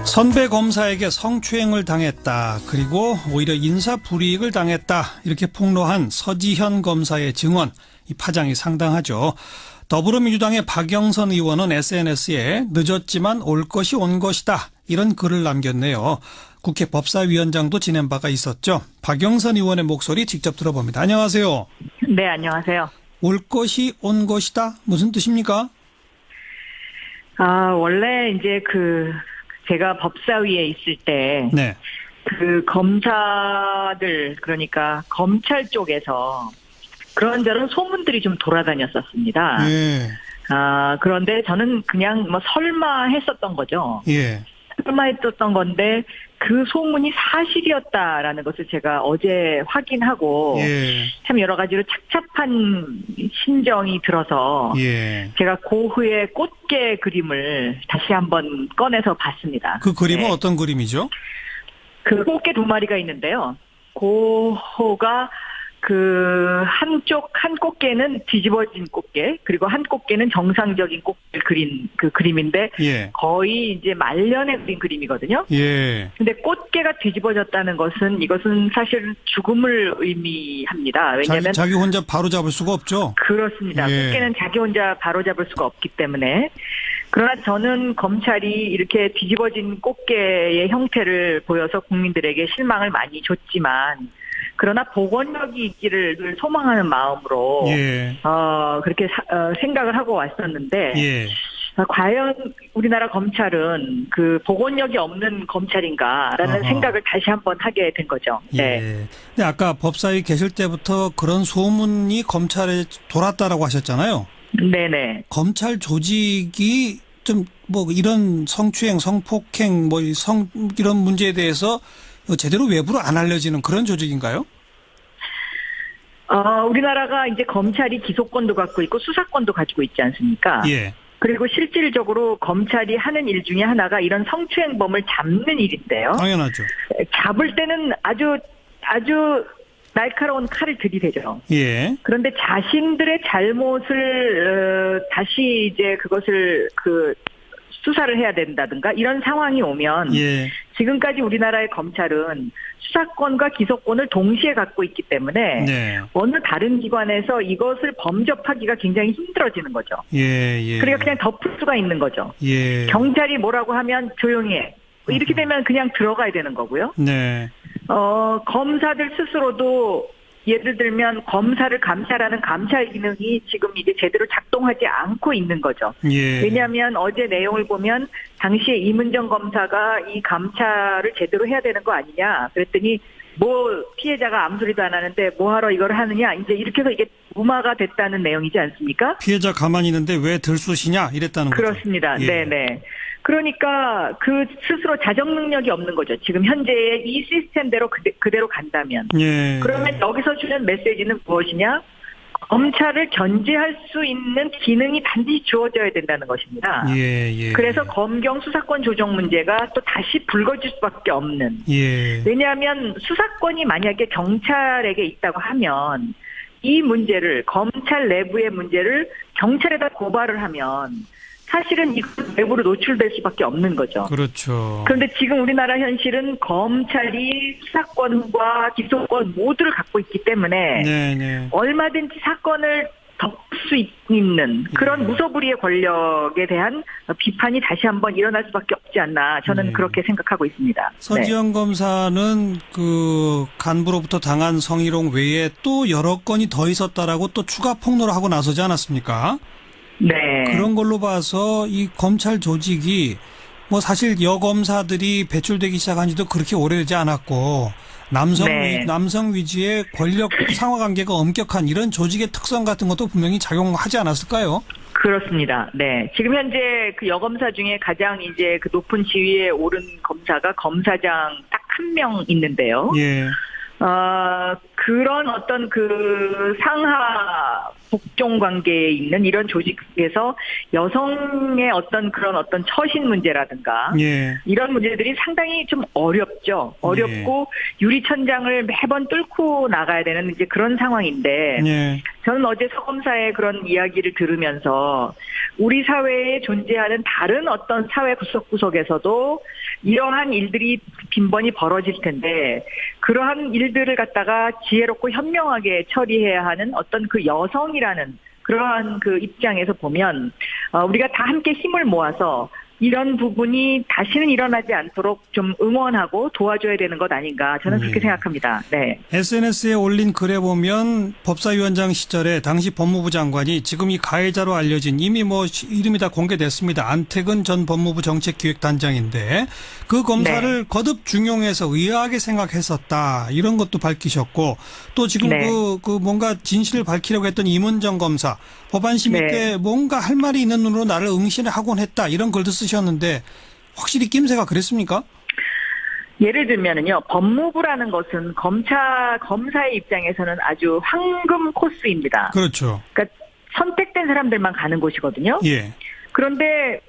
선배 검사에게 성추행을 당했다. 그리고 오히려 인사불이익을 당했다. 이렇게 폭로한 서지현 검사의 증언, 이 파장이 상당하죠. 더불어민주당의 박영선 의원은 SNS에 늦었지만 올 것이 온 것이다. 이런 글을 남겼네요. 국회 법사위원장도 지낸 바가 있었죠. 박영선 의원의 목소리 직접 들어봅니다. 안녕하세요. 네, 안녕하세요. 올 것이 온 것이다? 무슨 뜻입니까? 원래 이제 제가 법사위에 있을 때, 네. 검사들, 그러니까 검찰 쪽에서 그런저런 소문들이 좀 돌아다녔었습니다. 예. 그런데 저는 그냥 설마 했었던 거죠. 예. 설마 했었던 건데, 그 소문이 사실이었다라는 것을 제가 어제 확인하고, 예. 참 여러 가지로 착잡한 심정이 들어서, 예. 제가 고흐의 꽃게 그림을 다시 한번 꺼내서 봤습니다. 그 그림은 네. 어떤 그림이죠? 그 꽃게 두 마리가 있는데요. 고흐가 한 꽃게는 뒤집어진 꽃게, 그리고 한 꽃게는 정상적인 꽃게를 그린 그 그림인데, 예. 거의 이제 말년에 그린 그림이거든요. 예. 근데 꽃게가 뒤집어졌다는 이것은 사실 죽음을 의미합니다. 왜냐하면 자기 혼자 바로 잡을 수가 없죠. 그렇습니다. 예. 꽃게는 자기 혼자 바로 잡을 수가 없기 때문에. 그러나 저는 검찰이 이렇게 뒤집어진 꽃게의 형태를 보여서 국민들에게 실망을 많이 줬지만, 그러나 복원력이 있기를 소망하는 마음으로 예. 그렇게 생각을 하고 왔었는데, 예. 과연 우리나라 검찰은 그 복원력이 없는 검찰인가라는 생각을 다시 한번 하게 된 거죠. 네. 예. 근데 아까 법사위 계실 때부터 그런 소문이 검찰에 돌았다라고 하셨잖아요. 네네. 검찰 조직이 좀 이런 성추행, 성폭행, 이런 문제에 대해서 제대로 외부로 안 알려지는 그런 조직인가요? 우리나라가 이제 검찰이 기소권도 갖고 있고 수사권도 가지고 있지 않습니까? 예. 그리고 실질적으로 검찰이 하는 일 중에 하나가 이런 성추행범을 잡는 일인데요. 당연하죠. 잡을 때는 아주 날카로운 칼을 들이대죠. 예. 그런데 자신들의 잘못을 다시 이제 그것을 수사를 해야 된다든가 이런 상황이 오면, 예. 지금까지 우리나라의 검찰은 수사권과 기소권을 동시에 갖고 있기 때문에, 네. 어느 다른 기관에서 이것을 범접하기가 굉장히 힘들어지는 거죠. 예. 예. 그러니까 그냥 덮을 수가 있는 거죠. 예. 경찰이 뭐라고 하면 조용히 해. 이렇게 되면 그냥 들어가야 되는 거고요. 네. 검사들 스스로도 예를 들면 검사를 감찰하는 감찰 기능이 지금 이제 제대로 작동하지 않고 있는 거죠. 예. 왜냐하면 어제 내용을 보면 당시에 이문정 검사가 이 감찰을 제대로 해야 되는 거 아니냐 그랬더니 피해자가 아무 소리도 안 하는데 뭐하러 이걸 하느냐 이제 이렇게 해서 이게 무마가 됐다는 내용이지 않습니까? 피해자 가만히 있는데 왜 들쑤시냐 이랬다는 거죠. 그렇습니다. 예. 네네. 그러니까 스스로 자정 능력이 없는 거죠. 지금 현재의 이 시스템대로 그대로 간다면. 예. 그러면 여기서 주는 메시지는 무엇이냐? 검찰을 견제할 수 있는 기능이 반드시 주어져야 된다는 것입니다. 예. 그래서 검경 수사권 조정 문제가 또 다시 불거질 수밖에 없는. 예. 왜냐하면 수사권이 만약에 경찰에게 있다고 하면 이 문제를, 검찰 내부의 문제를 경찰에다 고발을 하면 사실은 이건 외부로 노출될 수밖에 없는 거죠. 그렇죠. 그런데 지금 우리나라 현실은 검찰이 수사권과 기소권 모두를 갖고 있기 때문에, 네. 얼마든지 사건을 덮을 수 있는 그런 무소불위의 권력에 대한 비판이 다시 한번 일어날 수밖에 없지 않나, 저는 네. 그렇게 생각하고 있습니다. 서지현 검사는 간부로부터 당한 성희롱 외에 또 여러 건이 더 있었다라고 또 추가 폭로를 하고 나서지 않았습니까? 네. 그런 걸로 봐서 이 검찰 조직이 사실 여검사들이 배출되기 시작한 지도 그렇게 오래되지 않았고 남성 위주의 권력 상하 관계가 엄격한 이런 조직의 특성 같은 것도 분명히 작용하지 않았을까요? 그렇습니다. 네. 지금 현재 여검사 중에 가장 이제 높은 지위에 오른 검사가 검사장 딱 한 명 있는데요. 예. 그런 어떤 상하 복종 관계에 있는 이런 조직에서 여성의 어떤 그런 어떤 처신 문제라든가 예. 이런 문제들이 상당히 좀 어렵죠. 어렵고 유리천장을 매번 뚫고 나가야 되는 이제 그런 상황인데 예. 저는 어제 서검사의 그런 이야기를 들으면서 우리 사회에 존재하는 다른 어떤 사회 구석구석에서도 이러한 일들이 빈번히 벌어질 텐데 그러한 일들을 갖다가 지혜롭고 현명하게 처리해야 하는 어떤 그 여성이라는 그러한 그 입장에서 보면 우리가 다 함께 힘을 모아서 이런 부분이 다시는 일어나지 않도록 좀 응원하고 도와줘야 되는 것 아닌가 저는 그렇게 생각합니다. 네. SNS에 올린 글에 보면 법사위원장 시절에 당시 법무부 장관이 지금 이 가해자로 알려진 이미 뭐 이름이 다 공개됐습니다. 안태근 전 법무부 정책기획단장인데 그 검사를 거듭 중용해서 의아하게 생각했었다. 이런 것도 밝히셨고 또 지금 그 뭔가 진실을 밝히려고 했던 임은정 검사 법안 심의 때 뭔가 할 말이 있는 눈으로 나를 응시를 하곤 했다. 이런 글도 쓰셨는데 확실히 낌새가 그랬습니까? 예를 들면은요, 법무부라는 것은 검사의 입장에서는 아주 황금 코스입니다. 그렇죠. 그러니까 선택된 사람들만 가는 곳이거든요. 예. 그런데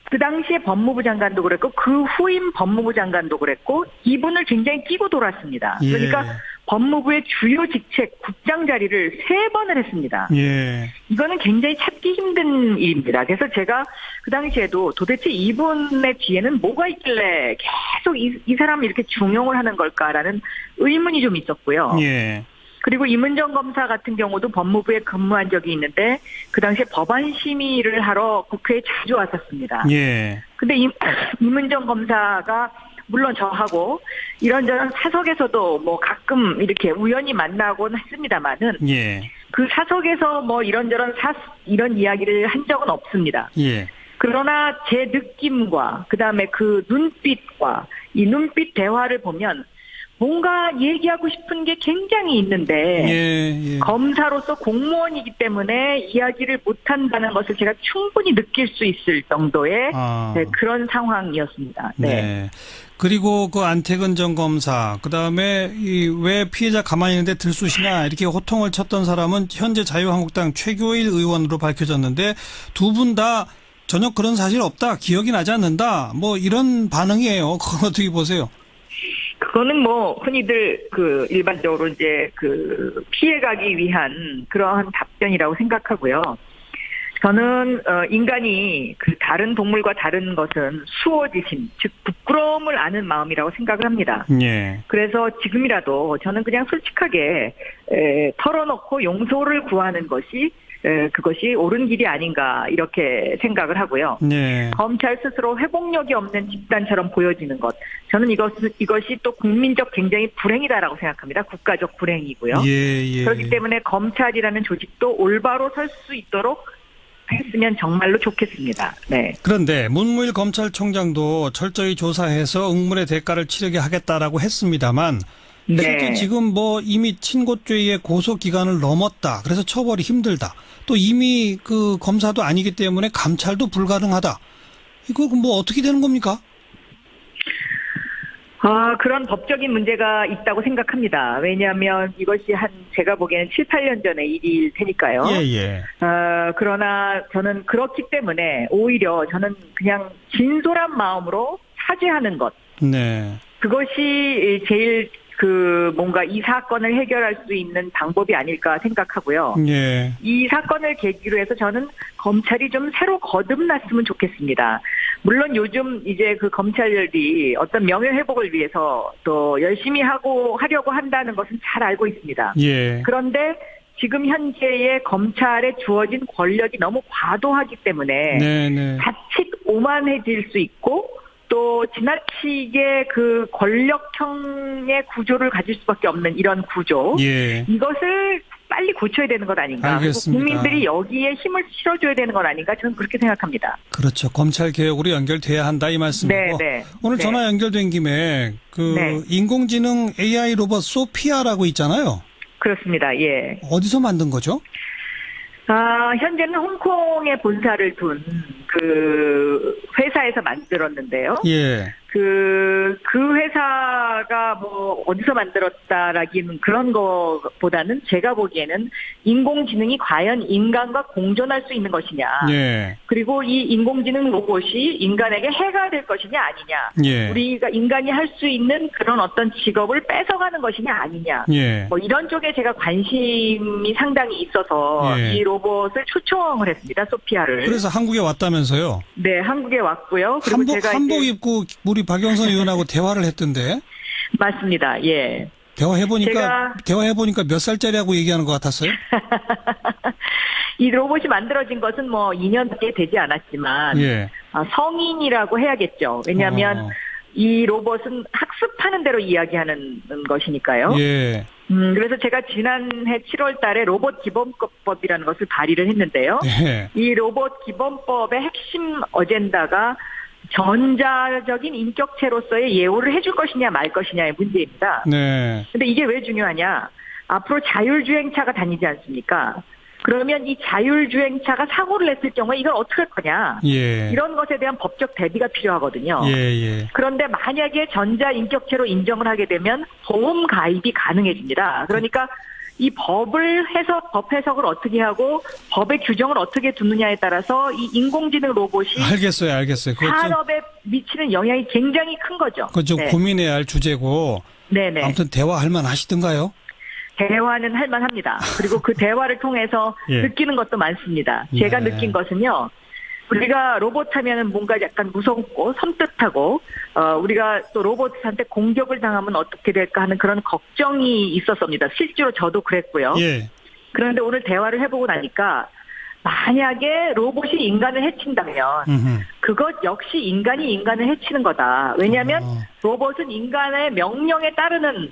그 당시에 법무부 장관도 그랬고 그 후임 법무부 장관도 그랬고 이분을 굉장히 끼고 돌았습니다. 예. 그러니까 법무부의 주요 직책 국장 자리를 3번을 했습니다. 예. 이거는 굉장히 찾기 힘든 일입니다. 그래서 제가 그 당시에도 도대체 이분의 뒤에는 뭐가 있길래 계속 이 사람을 이렇게 중용을 하는 걸까라는 의문이 좀 있었고요. 예. 그리고 임은정 검사 같은 경우도 법무부에 근무한 적이 있는데 그 당시에 법안 심의를 하러 국회에 자주 왔었습니다. 예. 근데 임은정 검사가 물론 저하고 이런저런 사석에서도 뭐 가끔 이렇게 우연히 만나곤 했습니다만은 예. 그 사석에서 뭐 이런저런 이런 이야기를 한 적은 없습니다. 예. 그러나 제 느낌과 그다음에 그 눈빛과 이 눈빛 대화를 보면 뭔가 얘기하고 싶은 게 굉장히 있는데 예. 검사로서 공무원이기 때문에 이야기를 못한다는 것을 제가 충분히 느낄 수 있을 정도의 그런 상황이었습니다. 네. 그리고 그 안태근 전 검사, 그 다음에 왜 피해자 가만히 있는데 들쑤시냐 이렇게 호통을 쳤던 사람은 현재 자유한국당 최교일 의원으로 밝혀졌는데 두 분 다 전혀 그런 사실 없다, 기억이 나지 않는다, 뭐 이런 반응이에요. 그건 어떻게 보세요? 그거는 뭐 흔히들 그 일반적으로 이제 그 피해가기 위한 그러한 답변이라고 생각하고요. 저는 인간이 그 다른 동물과 다른 것은 수호지심, 즉 부끄러움을 아는 마음이라고 생각을 합니다. 예. 그래서 지금이라도 저는 그냥 솔직하게 털어놓고 용서를 구하는 것이 그것이 옳은 길이 아닌가 이렇게 생각을 하고요. 네. 검찰 스스로 회복력이 없는 집단처럼 보여지는 것. 저는 이것이 또 국민적 굉장히 불행이다라고 생각합니다. 국가적 불행이고요. 예. 그렇기 때문에 검찰이라는 조직도 올바로 설 수 있도록 했으면 정말로 좋겠습니다. 네. 그런데 문무일 검찰총장도 철저히 조사해서 응물의 대가를 치르게 하겠다라고 했습니다만 실제 지금 뭐 이미 친고죄의 고소 기간을 넘었다. 그래서 처벌이 힘들다. 또 이미 그 검사도 아니기 때문에 감찰도 불가능하다. 이거 뭐 어떻게 되는 겁니까? 그런 법적인 문제가 있다고 생각합니다. 왜냐하면 이것이 제가 보기에는 7, 8년 전의 일일 테니까요. 예. 그러나 저는 그렇기 때문에 오히려 저는 그냥 진솔한 마음으로 사죄하는 것. 네. 그것이 제일 뭔가 이 사건을 해결할 수 있는 방법이 아닐까 생각하고요. 예. 이 사건을 계기로 해서 저는 검찰이 좀 새로 거듭났으면 좋겠습니다. 물론 요즘 이제 그 검찰이 어떤 명예회복을 위해서 또 열심히 하려고 한다는 것은 잘 알고 있습니다. 예. 그런데 지금 현재의 검찰에 주어진 권력이 너무 과도하기 때문에 자칫 오만해질 수 있고 또 지나치게 그 권력형의 구조를 가질 수밖에 없는 이런 구조. 예. 이것을 빨리 고쳐야 되는 것 아닌가. 알겠습니다. 국민들이 여기에 힘을 실어줘야 되는 것 아닌가. 저는 그렇게 생각합니다. 그렇죠. 검찰 개혁으로 연결돼야 한다 이 말씀이고. 오늘 전화 연결된 김에 인공지능 AI 로봇 소피아라고 있잖아요. 그렇습니다. 예. 어디서 만든 거죠? 현재는 홍콩에 본사를 둔 그 회사에서 만들었는데요. 예. 그 회사가 뭐 어디서 만들었다라기는 그런 거보다는 제가 보기에는 인공지능이 과연 인간과 공존할 수 있는 것이냐. 예. 그리고 이 인공지능 로봇이 인간에게 해가 될 것이냐 아니냐. 예. 우리가 인간이 할 수 있는 그런 어떤 직업을 뺏어가는 것이냐 아니냐. 예. 뭐 이런 쪽에 제가 관심이 상당히 있어서 예. 이 로봇을 초청을 했습니다. 소피아를. 그래서 한국에 왔다면서요? 네, 한국에 왔고요. 그리고 제가 한복 이제 입고 우리 박영선 의원하고 대화를 했던데. 맞습니다. 예. 대화해보니까 몇 살짜리하고 얘기하는 것 같았어요? 이 로봇이 만들어진 것은 뭐 2년밖에 되지 않았지만 예. 성인이라고 해야겠죠. 왜냐하면 이 로봇은 학습하는 대로 이야기하는 것이니까요. 예. 그래서 제가 지난해 7월 달에 로봇 기본법이라는 것을 발의를 했는데요. 예. 이 로봇 기본법의 핵심 어젠다가 전자적인 인격체로서의 예우를 해줄 것이냐 말 것이냐의 문제입니다. 네. 근데 이게 왜 중요하냐? 앞으로 자율주행차가 다니지 않습니까? 그러면 이 자율주행차가 사고를 냈을 경우에 이걸 어떻게 할 거냐? 예. 이런 것에 대한 법적 대비가 필요하거든요. 예. 그런데 만약에 전자인격체로 인정을 하게 되면 보험 가입이 가능해집니다. 그러니까 이 법 해석을 어떻게 하고 법의 규정을 어떻게 두느냐에 따라서 이 인공지능 로봇이 알겠어요. 산업에 미치는 영향이 굉장히 큰 거죠. 그거 좀 네. 고민해야 할 주제고. 네네. 아무튼 대화할 만 하시던가요? 대화는 할 만합니다. 그리고 그 대화를 통해서 예. 느끼는 것도 많습니다. 제가 네. 느낀 것은요. 우리가 로봇 하면은 뭔가 약간 무섭고 섬뜩하고 우리가 또 로봇한테 공격을 당하면 어떻게 될까 하는 그런 걱정이 있었습니다. 실제로 저도 그랬고요. 예. 그런데 오늘 대화를 해보고 나니까 만약에 로봇이 인간을 해친다면 그것 역시 인간이 인간을 해치는 거다. 왜냐하면 로봇은 인간의 명령에 따르는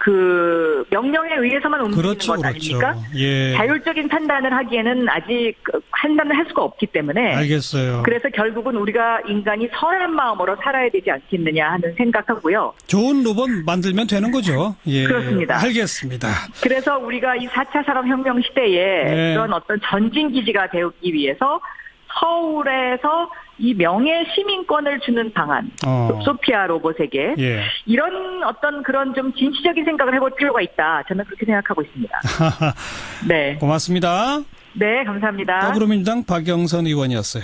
그 명령에 의해서만 움직이는 것 아닙니까? 예. 자율적인 판단을 하기에는 아직 판단을 할 수가 없기 때문에 알겠어요. 그래서 결국은 우리가 인간이 선한 마음으로 살아야 되지 않겠느냐 하는 생각하고요. 좋은 로봇 만들면 되는 거죠. 예. 그렇습니다. 알겠습니다. 그래서 우리가 이 4차 산업혁명 시대에 네. 그런 어떤 전진기지가 되기 위해서 서울에서 이 명예 시민권을 주는 방안, 소피아 로봇에게 예. 이런 어떤 그런 좀 진취적인 생각을 해볼 필요가 있다. 저는 그렇게 생각하고 있습니다. 네, 고맙습니다. 네, 감사합니다. 더불어민주당 박영선 의원이었어요.